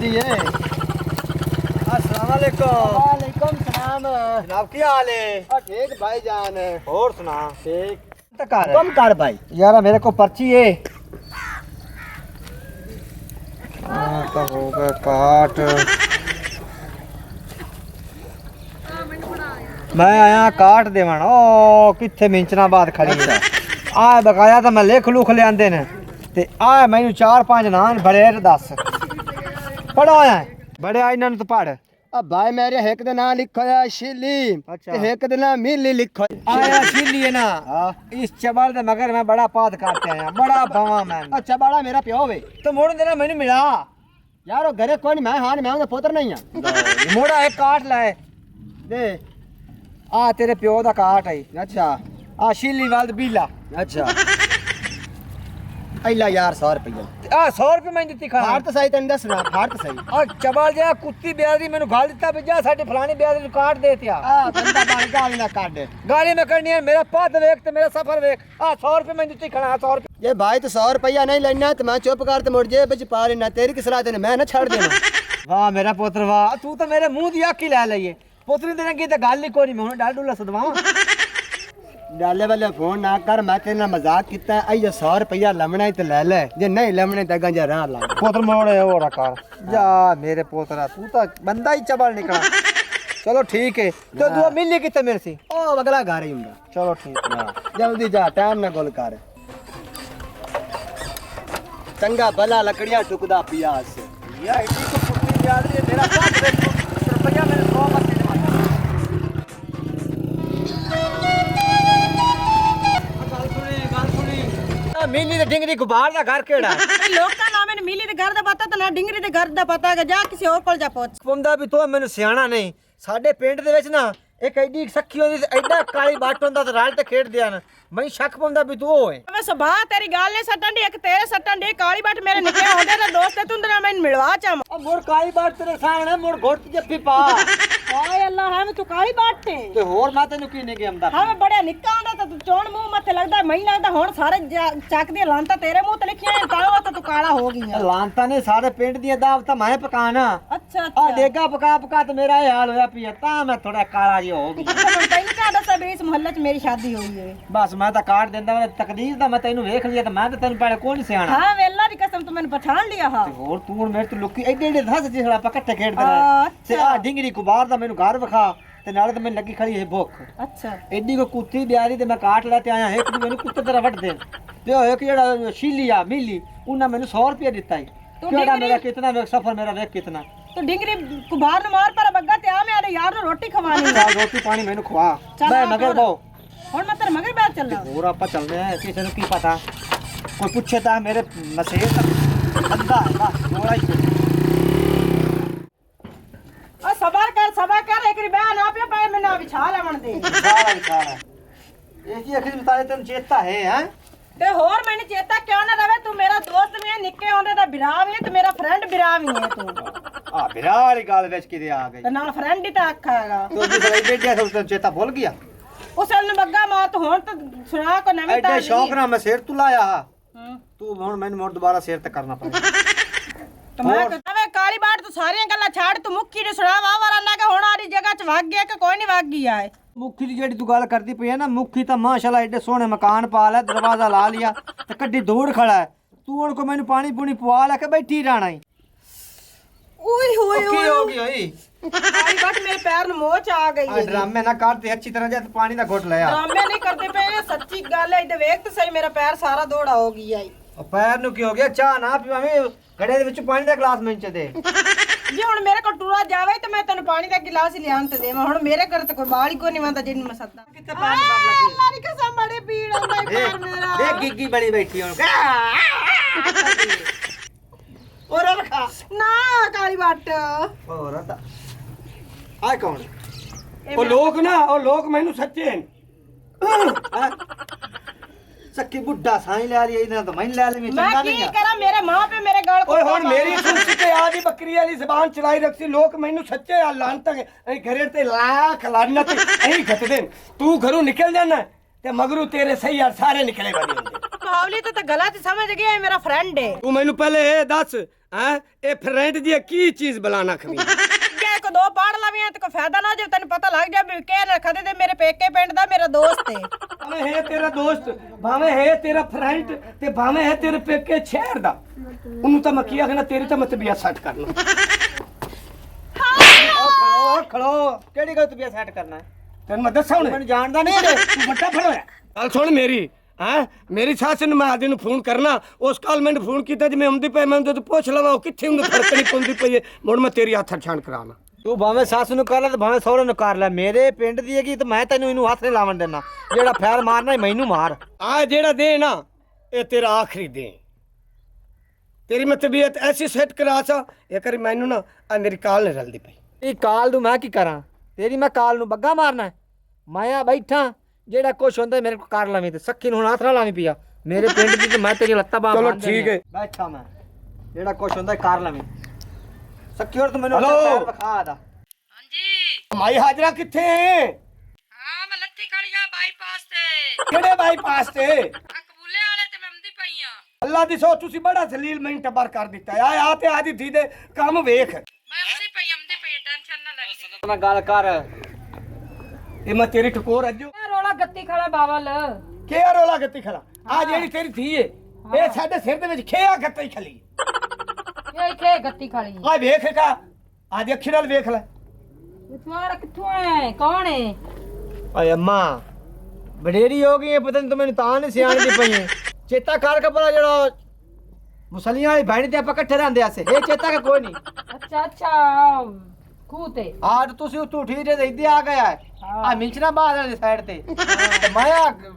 जी है। अस्सलाम वालेकुम। वालेकुम सलाम। जनाब की हाल है? ठीक भाईजान। और सुना। ठीक। कम कर भाई। यार मेरे को पर्ची है। तो हो गया काट। मैं आया काट देवन। ओ किथे मिंचना बाद खड़ी है। आ बकाया तो मैं लिख लुख लियांदे ने ते आ मैनू 4-5 नान बड़े दस पढ़ा आया बड़े आ इन्हां नूं तो पढ़। अब भाई मेरे एक दे नाम लिखो है शिली अच्छा। ते एक दे नाम मिली लिखो। आया छिली है ना। हाँ। इस चबल दे मगर मैं बड़ा पाद करते आया बड़ा भवा मैं। अच्छा बड़ा मेरा प्यो वे। तो मोड़ देना मैनू मिला यार वो घरे कोई नहीं, मैं हां मैं उनका पुत्र नहीं हां। मोड़ा एक काट लाए दे। आ तेरे प्यो दा काट आई। अच्छा आ शिली वाल बीला। अच्छा अल्ला यार 100 रुपया। आ 100 रुपए मैं दित्ती खा। हार तो सही तेन दसना, हार तो सही। आ चबल जा कुत्ती ब्यादी मैनू गाल दित्ता भी जा साडी फलानी ब्यादी नूं काट दे तिया। बंदा बन गाली ना काट दे। गाली में करनी है मेरा पद वेख ते मेरा सफर वेख। आ 100 रुपए मैं दित्ती खड़ा 100 रुपए। ये भाई तो 100 रुपया नहीं लेना तो मैं चुप कर ते मुड़ जे बच पा लेना। तेरी की सलाह देने मैं ना छड़ देना। वाह मेरा पुत्र वाह तू तो मेरे मुंह दी आखी ले लईए। पुत्री देने की तो गल ही कोई नहीं। मैं हुण डाल डुला सदवा। डाले वाले फोन ना कर, मैं तेरे नाल मजाक कीता। आई 100 रुपया लमना ही तो ले ले, जे नहीं लमने तो गंजा राह ला। पुत्र मोड़े हो रखा जा मेरे पोतरा तू तो बंदा ही चबल निकला। चलो ठीक है तो तू मिली कितने मेरे से? ओ अगला घर ही हुंदा। चलो ठीक है जल्दी जा, टाइम ना गोल कर। चंगा भला लकड़ियां टुकदा पियास। यार इतनी तो पुत्री याद है मेरा 5 रुपया मैंने 100 मत दे। मिली ते डिंगरी गुबार दा घर केड़ा? ਲੋਕਾਂ ਨਾ ਮੈਨੂੰ ਮਿਲੀ ਦੇ ਘਰ ਦਾ ਪਤਾ ਤੇ ਨਾ ਡਿੰਗਰੀ ਦੇ ਘਰ ਦਾ ਪਤਾ ਹੈਗਾ। ਜਾ ਕਿਸੇ ਹੋਰ ਕੋਲ ਜਾ ਪੁੱਛ। ਪੁੰਦਾ ਵੀ ਤੂੰ ਮੈਨੂੰ ਸਿਆਣਾ ਨਹੀਂ। ਸਾਡੇ ਪਿੰਡ ਦੇ ਵਿੱਚ ਨਾ ਇੱਕ ਐਡੀ ਸੱਖੀ ਹੁੰਦੀ ਸੀ ਐਡਾ ਕਾਲੀ ਬਾਟ ਹੁੰਦਾ ਤੇ ਰਾਲ ਤੇ ਖੇਡਦੇ ਹਨ। ਮੈਂ ਸ਼ੱਕ ਪਾਉਂਦਾ ਵੀ ਤੂੰ ਹੋਏ। ਮੈਂ ਸੁਭਾ ਤੇਰੀ ਗੱਲ ਨੇ ਸੱਟਣ ਦੀ ਇੱਕ ਤੇਰੇ ਸੱਟਣ ਦੀ ਕਾਲੀ ਬੱਟ ਮੇਰੇ ਨਿੱਕੇ ਹੁੰਦੇ ਦਾ ਦੋਸਤ ਤੇ ਤੂੰ ਨਾ ਮੈਨੂੰ ਮਿਲਵਾ ਚਾਮ। ਉਹ ਮੋਰ ਕਾਲੀ ਬਾਟ ਤੇਰੇ ਸਾਹਮਣੇ ਮੋਰ ਘੋਟ ਜੱਫੀ ਪਾ। ਹਾਏ ਅੱਲਾ ਹੈ ਤੂੰ ਕਾਲੀ ਬੱਟ ਤੇ ਤੇ ਹੋਰ ਮੈਂ ਤੈਨੂੰ ਕੀ ਨਹੀਂ ਕਹਿੰਦਾ। ਹਾਂ ਮੈਂ ਬੜਿਆ ਨਿੱਕਾ ਹੁੰਦਾ ਤਾਂ ਤੂੰ ਚੋਣ ਮੂੰਹ ਮੱਥੇ ਲੱਗਦਾ ਮੈਨੂੰ ਲੱਗਦਾ ਹੁਣ ਸਾਰੇ ਚੱਕ ਦੀਆਂ ਲਾਂਤਾਂ ਤੇਰੇ ਮੂੰਹ ਤੇ ਲਿਖੀਆਂ ਤਾਂ ਤੂੰ ਕਾਲਾ ਹੋ ਗਈਆਂ। ਲਾਂਤਾਂ ਨੇ ਸਾਰੇ ਪਿੰਡ ਦੀਆਂ ਦਾਵਤਾਂ ਮੈਂ ਪਕਾਣਾ। ਅੱਛਾ ਆ ਅੱਛਾ ਦੇਗਾ ਪਕਾ ਪਕਾ ਤੇ ਮੇਰਾ ਇਹ ਹਾਲ ਹੋਇਆ ਪਿਆ ਤਾਂ ਮੈਂ ਥੋੜਾ ਕਾਲਾ ਜਿਹਾ ਹੋ ਗਿਆ। ਤੈਨੂੰ ਕਾ ਦੱਸਿਆ ਵੀ ਇਸ ਮੁਹੱਲੇ 'ਚ ਮੇਰੀ ਸ਼ਾਦੀ ਹੋਈ ਹੈ। ਬਸ ਮੈਂ ਤਾਂ ਕਾਟ ਦਿੰਦਾ ਮੈਂ ਤਕਦੀਰ ਦਾ ਮੈਂ ਤੈਨੂੰ ਵੇਖ ਲਿਆ ਤਾਂ ਮੈਂ ਤਾਂ ਤੈਨੂੰ ਪਹਿਲੇ ਕੋਈ ਨਹੀਂ ਸਿਆਣਾ। ਹਾਂ ਵੇਲਾ ਦੀ ਕਸਮ ਤੂੰ ਮੈਨੂੰ ਪਛਾਣ ਲਿਆ ਹਾਂ। ਤੇ ਹੋਰ ਤੂੰ ਹੁਣ ਮੇਰੇ ਤੋਂ ਲੁੱਕੀ ਐਡੇ ਐਡੇ ਦੱਸ ਜਿਸ ਆਪਾਂ ਇਕੱਠੇ ਖੇਡਦੇ ਰਹੇ ਤੇ ਆ ਡਿੰਗਰੀ ਕੁਬਾਰ ਦਾ ਮੈਨੂੰ ਘਰ ਵਿਖਾ ਤੇ ਨਾਲੇ ਤਾਂ ਮੈਨੂੰ ਲੱਗੀ ਖੜੀ ਹੈ ਭੁੱਖ। ਅੱਛਾ ਐਡੀ ਕੋ ਕੁੱਤੀ ਬਿਆਰੀ ਤੇ ਮੈਂ ਕਾਟ ਲੈ ਤੇ ਆਇਆ ਇੱਕ ਨੂੰ ਮੈਨੂੰ ਕੁੱਤੇ ਤਰ੍ਹਾਂ ਵੱਢ ਦੇ ਤੇ ਉਹ ਇੱਕ ਜਿਹੜਾ ਸ਼ੀਲੀ ਆ ਮਿਲੀ ਉਹਨਾਂ ਮੈਨੂੰ 100 ਰੁਪਏ ਦਿੱਤਾ ਹੀ। ਕਿਹੜਾ ਮੇਰਾ ਕਿਤਨਾ ਵੇਖ ਸਫਰ ਮੇਰਾ ਵੇਖ ਕਿਤਨਾ। ਤੂੰ ਡਿੰਗਰੀ ਕੁਬਾਰ ਨੂੰ ਮਾਰ ਪਰ ਬੱਗਾ ਤੇ ਆ ਮੈਂ ਆਦੇ ਯਾਰ ਨੂੰ ਰੋਟੀ ਖਵਾਣੀ ਚੱਲ ਰੋਟੀ ਪਾਣੀ ਮੈਨੂੰ ਖਵਾ ਮੈਂ ਮਗਰ ਬੋ। ਹੁਣ ਮੈਂ ਤੇਰੇ ਮਗਰ ਬੈਠ ਚੱਲਾਂ। ਹੋਰ ਆਪਾਂ ਚੱਲਦੇ ਆ ਕਿਸੇ ਨੂੰ ਕੀ ਪਤਾ ਕੋਈ ਪੁੱਛੇ ਤਾਂ ਮੇਰੇ ਮਸੇਰ ਤੱਕ ਅੱਧਾ ਹੈ ਬਸ ਥੋੜਾ ਹੀ। ਆ ਸਬਰ ਕਰ ਇੱਕ ਰਿਬਾ ਨਾ ਪਿਆ ਪੈ ਮੈਨੂੰ ਵਿਛਾ ਲੈਵਣ ਦੇ। ਸਾਰਾ ਸਾਰਾ ਇਹ ਕੀ ਅਖੀਰ ਬਤਾਏ ਤੈਨੂੰ ਚੇਤਾ ਹੈ ਤੇ ਹੋਰ ਮੈਨੂੰ ਚੇਤਾ ਕਿਉਂ ਨਾ ਰਵੇ ਤੂੰ ਮੇਰਾ ਦੋਸਤ ਵੀ ਹੈ ਨਿੱਕੇ ਹੁੰਦੇ ਦਾ ਬਿਰਾ ਵੀ ਹੈ ਤੇ ਮੇਰਾ ਫਰੈਂਡ ਬਿਰਾ ਵੀ ਹੈ ਤੂੰ। ਆ ਬਿਰਾ ਵਾਲੀ ਗੱਲ ਵਿੱਚ ਕਿਤੇ ਆ ਗਈ ਤੇ ਨਾਲ ਫਰੈਂਡ ਹੀ ਤਾਂ ਆਖਾ ਹੈਗਾ। ਤੂੰ ਜਿਸ ਲਈ ਬੈਠਿਆ ਸੀ ਤੈਨੂੰ ਚੇਤਾ ਭੁੱਲ ਗਿਆ। ਉਸ ਨੂੰ ਬੱਗਾ ਮਾਰ ਤੂੰ ਹੁਣ ਤਾਂ ਸੁਣਾ ਕੋ ਨਵੀਂ ਐਡੇ ਸ਼ੌਕ ਨਾਲ ਮੈਂ ਸਿਰ ਤੂੰ ਲਾਇਆ ਹੂੰ ਤੂੰ ਹੁਣ ਮੈਨੂੰ ਮੁੜ ਦੁਬਾਰਾ ਸਿਰ ਤੇ ਕਰਨਾ ਪਊ। ਤੇ ਮੈਂ ਕਹਿੰਦਾ ਕਾਲੀ ਬਾਟ ਤੂੰ ਸਾਰੀਆਂ ਗੱਲਾਂ ਛੱਡ ਤੂੰ ਮੁੱਖੀ ਨੇ ਸੁਣਾ ਵਾਰਾ ਨਾ ਕਿ ਹੁਣ ਆਦੀ ਜਗ੍ਹਾ 'ਚ ਵਗ ਗਿਆ ਕਿ ਕੋਈ ਨਹੀਂ ਵਗ ਗਿਆ ਹੈ। ਮੁੱਖੀ ਦੀ ਜਿਹੜੀ ਤੂੰ ਗੱਲ ਕਰਦੀ ਪਈ ਹੈ ਨਾ ਮੁੱਖੀ ਤਾਂ ਮਾਸ਼ਾਅੱਲਾ ਐਡੇ ਸੋਹਣੇ ਮਕਾਨ ਪਾ ਲਿਆ ਦਰਵਾਜ਼ਾ ਲਾ ਲਿਆ ਤੇ ਕੱਢੀ ਦੌੜ ਖੜਾ ਹੈ। ਤੂੰ ਹੁਣ ਕੋ ਮੈਨੂੰ ਪਾਣੀ ਪੂਣੀ ਪਵਾ ਲੈ ਕੇ ਬੈਠੀ ਰਹਿਣਾ ਹੀ। ਓਏ ਹੋਏ ਕੀ ਹੋ ਗਈ ਹੋਈ? ਕਾਲੀ ਬਾਟ ਮੇਰੇ ਪੈਰ ਨੂੰ ਮੋਚ ਆ ਗਈ ਆ ਹੈ। ਡਰਾਮੇ ਨਾ ਕਰ ਤੇ ਅੱਛੀ ਤਰ੍ਹਾਂ ਜਾ ਤੇ ਪਾਣੀ ਦਾ ਘੁੱਟ ਲਿਆ। ਡਰਾਮੇ ਨਹੀਂ ਕਰਦੇ ਪਏ ਸੱਚੀ ਗੱਲ ਹੈ। ਇਹਦੇ ਵੇਖ ਤੇ ਸਹੀ ਮੇਰਾ ਪੈਰ ਸਾਰਾ ਦੌੜਾ ਹੋ ਗਿਆ ਹੈ। ਉਹ ਪੈਰ ਨੂੰ ਕੀ ਹੋ ਗਿਆ? ਚਾਹ ਨਾ ਪੀਵਾਵੇਂ ਘੜੇ ਦੇ ਵਿੱਚ ਪਾਣੀ ਦਾ ਗਲਾਸ ਮੈਨੂੰ ਚ ਦੇ। ਜੇ ਹੁਣ ਮੇਰੇ ਕੋਲ ਟੂਰਾ ਜਾਵੇ ਤੇ ਮੈਂ ਤੈਨੂੰ ਪਾਣੀ ਦਾ ਗਿਲਾਸ ਹੀ ਲਿਆਣ ਤੇ ਦੇਵਾਂ। ਹੁਣ ਮੇਰੇ ਘਰ ਤੇ ਕੋਈ ਬਾਲ ਹੀ ਕੋਈ ਨਹੀਂ ਆਉਂਦਾ ਜਿਹਨੂੰ ਮੈਂ ਸੱਦਾ। ਕਿੱਥੇ ਪਾਣੀ ਕਰ ਲੱਗੀ? ਅੱਲਾ ਦੀ ਕਸਮ ਬੜੀ ਪੀੜ ਆਉਂਦਾ ਪੈਰ ਮੇਰਾ। ਦੇਖ ਗਿੱਗੀ ਬਣੀ ਬੈਠੀ ਹੁਣ। ਹੋਰ ਰਖਾ ਨਾ ਕਾਲੀ ਬੱਟ ਹੋਰ ਤਾਂ ਆਏ ਕੌਣ? ਉਹ ਲੋਕ ਮੈਨੂੰ ਸੱਚੇ ਹਨ। ਸੱਕੀ ਬੁੱਢਾ ਸਾਈਂ ਲੈ ਲਈ ਇਹਨਾਂ ਤਾਂ ਮੈਂ ਲੈ ਲਈ ਮੈਂ ਚੰਗਾ ਕੀ ਨਹੀਂ ਆ। ਕਰਾਂ ਮੇਰੇ ਮਾਂ ਪਿਓ ਮੇਰੇ ਗਲ ਓਏ ਹੁਣ ਮੇਰੀ ਸੁਣਤੀ ਤੇ ਆਦੀ ਬੱਕਰੀ ਵਾਲੀ ਜ਼ਬਾਨ ਚਲਾਈ ਰੱਖੀ। ਲੋਕ ਮੈਨੂੰ ਸੱਚੇ ਆ ਲਾਂਤ ਐ ਘਰੇ ਤੇ ਲੱਖ ਲਾਨਤ ਐ ਘਟਦੇ। ਤੂੰ ਘਰੋਂ ਨਿਕਲ ਜਾਣਾ ਤੇ ਮਗਰੂ ਤੇਰੇ ਸਹੀ ਯਾਰ ਸਾਰੇ ਨਿਕਲੇ ਬਣੇ ਹੁੰਦੇ। ਬਾਵਲੀ ਤਾਂ ਗਲਤ ਸਮਝ ਗਿਆ ਇਹ ਮੇਰਾ ਫਰੈਂਡ ਹੈ। ਤੂੰ ਮੈਨੂੰ ਪਹਿਲੇ ਇਹ ਦੱਸ हैं ए फ्रेंड दी की चीज बुलाना खमी ਜੇ ਕੋ ਦੋ ਪੜ ਲਵੀਆਂ ਤੇ ਕੋਈ ਫਾਇਦਾ ਨਾ ਜੇ ਤੈਨੂੰ ਪਤਾ ਲੱਗ ਜਾ ਵੀ ਕਹਿ ਰੱਖਦੇ ਤੇ ਮੇਰੇ ਪੇਕੇ ਪਿੰਡ ਦਾ ਮੇਰਾ ਦੋਸਤ ਹੈ ਭਾਵੇਂ ਹੈ ਤੇਰਾ ਦੋਸਤ ਭਾਵੇਂ ਹੈ ਤੇਰਾ ਫਰੈਂਡ ਤੇ ਭਾਵੇਂ ਹੈ ਤੇਰੇ ਪੇਕੇ ਸ਼ਹਿਰ ਦਾ ਉਹਨੂੰ ਤਾਂ ਮੈਂ ਕੀ ਆਖਣਾ ਤੇਰੀ ਤਾਂ ਮੈਂ ਤਬੀਅਤ ਸੈੱਟ ਕਰਨਾ ਖੜੋ ਕਿਹੜੀ ਗੱਲ ਤਬੀਅਤ ਸੈੱਟ ਕਰਨਾ ਹੈ ਤੈਨੂੰ ਮੈਂ ਦੱਸਾਂ ਹੁਣ ਮੈਨੂੰ ਜਾਣਦਾ ਨਹੀਂ ਰੇ ਤੂੰ ਵੱਡਾ ਫੜੋਇਆ ਗੱਲ ਸੁਣ ਮੇਰੀ ਹੈ ਮੇਰੀ ਸੱਸ ਨੂੰ ਮੈਂ ਆਦੀ ਨੂੰ ਫੋਨ ਕਰਨਾ ਉਸ ਕਾਲ ਮੈਨੂੰ ਫੋਨ ਕੀਤਾ ਜੇ ਮੈਂ ਆਉਂਦੀ ਪਈ ਮੈਂ ਜਦੋਂ ਪੁੱਛ ਲਵਾਂ ਉਹ ਕਿੱਥੇ ਉਹਨੂੰ ਫਰਕ ਨਹੀਂ ਪਾਉਂਦੀ ਪਈ ਮੁੜ ਮੈਂ ਤੇਰੀ ਹੱਥ ਛਾਣ ਕਰਾਣਾ ਤੂੰ ਭਾਵੇਂ ਸੱਸ ਨੂੰ ਕਰ ਲੈ ਤੇ ਭਾਵੇਂ ਸਹੁਰੇ ਨੂੰ ਕਰ ਲੈ ਮੇਰੇ ਪਿੰਡ ਦੀ ਹੈਗੀ ਤੇ ਮੈਂ ਤੈਨੂੰ ਇਹਨੂੰ ਹੱਥ ਨਹੀਂ ਲਾਵਣ ਦੇਣਾ ਜਿਹੜਾ ਫੈਰ ਮਾਰਨਾ ਮੈਨੂੰ ਮਾਰ ਆ ਜਿਹੜਾ ਦੇ ਨਾ ਇਹ ਤੇਰਾ ਆਖਰੀ ਦੇ ਤੇਰੀ ਮੈਂ ਤਬੀਅਤ ਐਸੀ ਸੈੱਟ ਕਰਾ ਸਾ ਇਹ ਕਰੀ ਮੈਨੂੰ ਨਾ ਆ ਮੇਰੀ ਕਾਲ ਨਹੀਂ ਰਲਦੀ ਪਈ ਇਹ ਕਾਲ ਨੂੰ ਮੈਂ ਕੀ ਕਰਾਂ ਤੇਰੀ ਮੈਂ ਕਾਲ ਨੂੰ ਬੱਗਾ ਮਾਰਨਾ ਮੈਂ ਆ ਬੈਠਾ ਜਿਹੜਾ ਕੁਛ ਹੁੰਦਾ ਮੇਰੇ ਕੋ ਕਰ ਲਵੇਂ ਤੇ ਸੱਖੀ ਨੂੰ ਹੁਣ ਹੱਥ ਨਾ ਲਾਵੀਂ ਪਿਆ ਮੇਰੇ ਪਿੰਡ ਦੀ ਤੇ ਮੈਂ ਤੇਰੀ ਲੱਤਾਂ ਬਾਹਾਂ ਚਲੋ ਬੰਨ੍ਹ ਦੇਣੀਆਂ। ਠੀਕ ਹੈ। ਬੈਠਾ ਮੈਂ ਜਿਹੜਾ ਕੁਛ ਹੁੰਦਾ ਕਰ ਲਵੇਂ ਸੱਖੀ ਹੋਰ ਤੂੰ ਮੈਨੂੰ ਹੈਲੋ। ਆਪਣਾ ਪੈਰ ਵਿਖਾ ਦਾ ਹਾਂਜੀ ਮਾਈ ਹਾਜਰਾ ਕਿੱਥੇ ਹੈ ਹਾਂ ਮੈਂ ਲੱਤੀ ਕਾਲੀਆ ਬਾਈਪਾਸ ਤੇ ਕਿਹੜੇ ਬਾਈਪਾਸ ਤੇ ਕਬੂਲੇ ਵਾਲੇ ਤੇ ਮੈਂ ਆਉਂਦੀ ਪਈ ਆ ਅੱਲਾ ਦੀ ਸੋ ਤੁਸੀਂ ਬੜਾ ਜ਼ਲੀਲ ਮੈਨੂੰ ਟੱਬਰ ਕਰ ਦਿੱਤਾ ਆ ਤੇ ਆਦੀ ਧੀ ਦੇ ਕੰਮ ਵੇਖ ਮੈਂ ਆਉਂਦੀ ਪਈ ਟੈਨਸ਼ਨ ਨਾ ਲੈ ਮੈਂ ਗੱਲ ਕਰ ਇਹ ਮੈਂ ਤੇਰੀ ਟਕੋਰ ਅੱਜੋ ਰੋਲਾ ਗੱਤੀ ਖੜਾ ਬਾਵਲ ਕੀ ਰੋਲਾ ਗੱਤੀ ਖਲਾ ਆ ਜਿਹੜੀ ਤੇਰੀ ਧੀ ਏ ਇਹ ਸਾਡੇ ਸਿਰ ਦੇ ਵਿੱਚ ਖੇਆ ਗੱਤੀ ਖਲੀ ਇਹ ਇੱਥੇ ਗੱਤੀ ਖਾਲੀ ਆ ਵੇਖ ਕਾ ਅੱਜ ਅੱਖੀ ਨਾਲ ਵੇਖ ਲੈ ਤੁਹਾਡਾ ਕਿੱਥੋਂ ਹੈ ਕੌਣ ਹੈ ਓਏ ਅੰਮਾ ਬੜੇਰੀ ਹੋ ਗਈ ਹੈ ਪਤਾ ਨਹੀਂ ਤੂੰ ਮੈਨੂੰ ਤਾਂ ਨਹੀਂ ਸਿਆਣਦੀ ਪਈ ਹੈ ਚੇਤਾ ਕਰ ਕਪੜਾ ਜਿਹੜਾ ਮੁਸਲੀਆਂ ਵਾਲੀ ਭੈਣ ਤੇ ਆਪਾਂ ਇਕੱਠੇ ਰਹਿੰਦੇ ਆਸੇ ਇਹ ਚੇਤਾ ਕਿ ਕੋਈ ਨਹੀਂ ਅੱਛਾ ਖੂਹ ਤੇ ਆਜ ਤੁਸੀਂ ਉੱਥੋਂ ਠੀਕ ਜੇ ਇੱਥੇ ਆ ਗਿਆ ਹੈ ਆ ਮਿਲਚਣਾ ਬਾਹਰ ਵਾਲੀ ਸਾਈਡ ਤੇ ਤੇ ਮੈਂ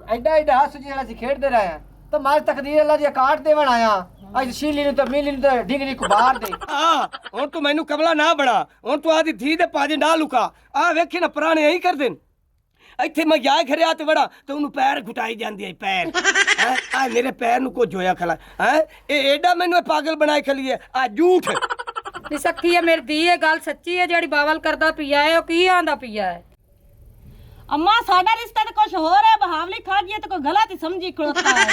ਐਡਾ ਐਡਾ ਹੱਸ ਜਿਹੜਾ ਅਸੀਂ ਖੇਡਦੇ ਰਹੇ ਆ ਤਾਂ ਮਾਰ ਤਕਦੀਰ ਅੱਲਾ ਦੀ ਕਾਟ ਦੇਵਣ ਆਇਆ ਅੱਜ ਸ਼ੀਲੀ ਨੂੰ ਤਾਂ ਮਿਲੀ ਨੂੰ ਤਾਂ ਡਿਗਰੀ ਕੋ ਬਾਹਰ ਦੇ ਆ ਹੁਣ ਤੂੰ ਮੈਨੂੰ ਕਬਲਾ ਨਾ ਬਣਾ ਹੁਣ ਤੂੰ ਆਦੀ ਧੀ ਦੇ ਪਾਜੇ ਨਾ ਲੁਕਾ ਆ ਵੇਖੀ ਨਾ ਪੁਰਾਣੇ ਐਂ ਕਰਦੇ ਨੇ ਇੱਥੇ ਮੈਂ ਜਾ ਖਰਿਆ ਤੇ ਵੜਾ ਤੇ ਉਹਨੂੰ ਪੈਰ ਘੁਟਾਈ ਜਾਂਦੀ ਐ ਪੈਰ ਆ ਮੇਰੇ ਪੈਰ ਨੂੰ ਕੁਝ ਹੋਇਆ ਖਲਾ ਹੈ ਇਹ ਐਡਾ ਮੈਨੂੰ ਪਾਗਲ ਬਣਾਈ ਖਲੀ ਐ ਆ ਝੂਠ ਨੀ ਸੱਖੀ ਹੈ ਮੇਰੀ ਧੀ ਇਹ ਗੱਲ ਸੱਚੀ ਹੈ ਜਿਹੜੀ ਬਾਵਲ ਕਰਦਾ ਪਿਆ ਹੈ ਉਹ ਕੀ ਆਂਦਾ ਪਿਆ ਹੈ ਅੰਮਾ ਸਾਡਾ ਰਿਸ਼ਤਾ ਤੇ ਕੁਝ ਹੋਰ ਹੈ ਬਹਾਵਲੀ ਖਾਜੀਏ ਤੇ ਕੋਈ ਗਲਤ ਹੀ ਸਮਝੀ ਖੜੋਤਾ ਹੈ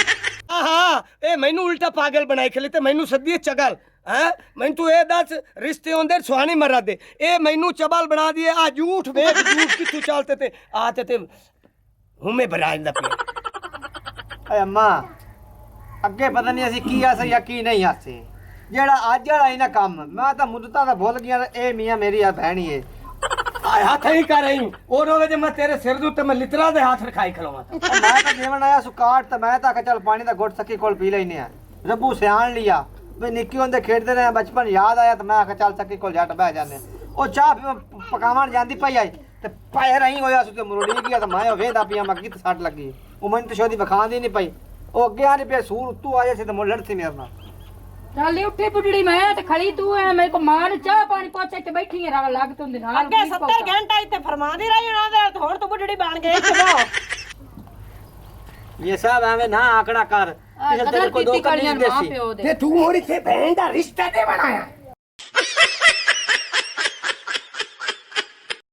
ਆਹਾ ਇਹ ਮੈਨੂੰ ਉਲਟਾ ਪਾਗਲ ਬਣਾਈ ਖਲੀ ਤੇ ਮੈਨੂੰ ਸੱਦੀ ਚਗਲ ਹੈ ਮੈਨੂੰ ਤੂੰ ਇਹ ਦੱਸ ਰਿਸ਼ਤੇ ਹੁੰਦੇ ਸੁਹਾਣੀ ਮਰਾ ਦੇ ਇਹ ਮੈਨੂੰ ਚਬਲ ਬਣਾ ਦੀਏ ਆ ਝੂਠ ਵੇਖ ਝੂਠ ਕਿੱਥੋਂ ਚੱਲਤੇ ਤੇ ਆ ਤੇ ਹੁਮੇ ਬਰਾਇਨ ਦਾ ਪਿਆ ਓਏ ਅੰਮਾ ਅੱਗੇ ਪਤਾ ਨਹੀਂ ਅਸੀਂ ਕੀ ਆਸੇ ਜਾਂ ਕੀ ਨਹੀਂ ਆਸੇ ਜਿਹੜਾ ਅੱਜ ਵਾਲਾ ਇਹਨਾਂ ਕੰਮ ਮੈਂ ਤਾਂ ਮੁੱਦਤਾਂ ਦਾ ਭੁੱਲ ਗਿਆ ਇਹ ਮੀਆਂ ਮੇਰੀ ਆ ਭੈਣੀ ਏ ਆ ਹੱਥ ਹੀ ਕਰ ਰਹੀ ਉਹ ਰੋਵੇ ਜੇ ਮੈਂ ਤੇਰੇ ਸਿਰ ਦੇ ਉੱਤੇ ਮੈਂ ਲਿਤਰਾ ਦੇ ਹੱਥ ਰਖਾਈ ਖਲੋਵਾਂ ਮੈਂ ਤਾਂ ਦੇਵਣ ਆਇਆ ਸੁਕਾਟ ਤੇ ਮੈਂ ਤਾਂ ਆਖਿਆ ਚੱਲ ਪਾਣੀ ਦਾ ਘੁੱਟ ਸੱਕੀ ਕੋਲ ਪੀ ਲੈਨੇ ਆ ਰੱਬੂ ਸਿਆਣ ਲਿਆ ਵੀ ਨਿੱਕੀ ਹੁੰਦੇ ਖੇਡਦੇ ਰਹੇ ਬਚਪਨ ਯਾਦ ਆਇਆ ਤੇ ਮੈਂ ਆਖਿਆ ਚੱਲ ਸੱਕੀ ਕੋਲ ਜੱਟ ਬਹਿ ਜਾਂਦੇ ਉਹ ਚਾਹ ਪਕਾਵਣ ਜਾਂਦੀ ਪਈ ਆਈ ਤੇ ਪੈਰ ਰਹੀ ਹੋਇਆ ਸੁ ਤੇ ਮਰੋੜੀ ਗਿਆ ਤੇ ਮੈਂ ਵੇਂਦਾ ਪਿਆ ਮੈਂ ਕਿਤੇ ਸੱਟ ਲੱਗੀ ਉਹ ਮੈਨੂੰ ਤੇ ਸ਼ੋਦੀ ਵਿਖਾਉਂਦੀ ਨਹੀਂ ਪਈ ਉਹ ਅੱਗੇ ਆ ਨਹੀਂ ਪਿਆ ਸੂਰ ਉੱਤੋਂ ਆਇਆ ਸੀ ਤੇ ਮੁੱਲ ਲੜਤੀ ਮੇਰੇ ਨਾਲ ਚੱਲ ਉੱਠੀ ਬੁੱਢੜੀ ਮੈਂ ਤੇ ਖੜੀ ਤੂੰ ਐ ਮੇਰੇ ਕੋ ਮਾਂ ਨੂੰ ਚਾਹ ਪਾਣੀ ਪੁੱਛ ਕੇ ਬੈਠੀ ਰਾਂ ਲੱਗ ਤੂੰ ਦੇ ਨਾਲ ਅੱਗੇ 70 ਘੰਟਾ ਇੱਥੇ ਫਰਮਾਉਂਦੀ ਰਹੀ ਉਹਨਾਂ ਦੇ ਹੁਣ ਤੂੰ ਬੁੱਢੜੀ ਬਣ ਗਈ ਚਲੋ ਇਹ ਸਭ ਐਵੇਂ ਨਾ ਆਕੜਾ ਕਰ ਕਿਸੇ ਤੇਰੇ ਕੋਈ ਦੋ ਕੰਨੀ ਦੇਸੀ ਪਿਓ ਦੇ ਤੇ ਤੂੰ ਹੁਣ ਇੱਥੇ ਭੈਣ ਦਾ ਰਿਸ਼ਤਾ ਦੇ ਬਣਾਇਆ